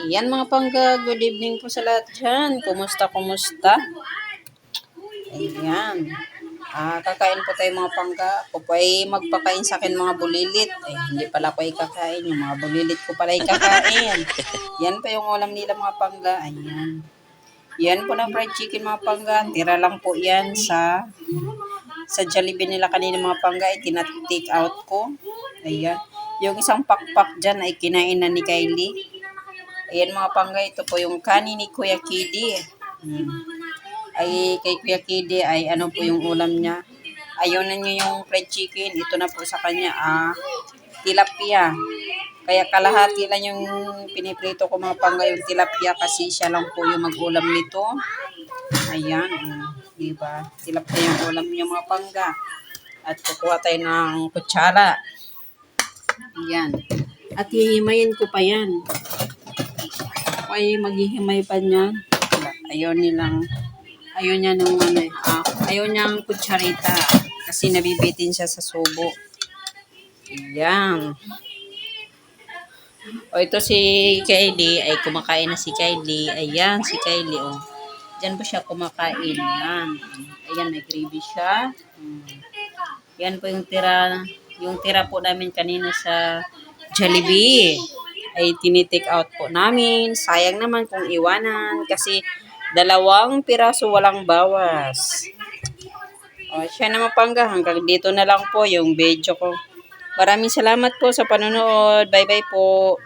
Ayan mga pangga, good evening po sa lahat dyan. Kumusta? Ayan. Kakain po tayo mga pangga. Ako po ay magpakain sa akin mga bulilit. Hindi pala ako ay kakain. Yung mga bulilit ko pala ay kakain. Yan pa yung ulam nila mga pangga. Ayan. Yan po na fried chicken mga pangga. Tira lang po yan sa Jollibee nila kanina mga pangga. Ay tinatake out ko. Ayan. Yung isang pakpak dyan ay kinain na ni Kylie. Ayan mga pangga, ito po yung kanin ni Kuya Kidi. Ay kay Kuya Kidi ay ano po yung ulam niya. Ayaw na niya yung fried chicken. Ito na po sa kanya, tilapia. Kaya kalahati lang yung piniprito ko mga pangga yung tilapia kasi siya lang po yung mag-ulam nito. Ayan, diba? Tilapia yung ulam niya mga pangga. At kukuha tayo ng kutsara. Ayan. At hihimayin ko pa yan. Ay maghihimay pa niya. Ayaw niya nung ayaw niyang kutsarita kasi nabibitin siya sa subo. Ayan. O ito si Kylie, ay kumakain na si Kylie. Ayan si Kylie, oh. Diyan po siya kumakain. Ayan. Ayan, may gravy siya. Yan po yung tira po namin kanina sa Jollibee. Ay tinitake out po namin. Sayang naman kung iwanan kasi 2 piraso walang bawas. O, siya naman pangga. Hanggang dito na lang po yung video ko. Maraming salamat po sa panonood. Bye-bye po.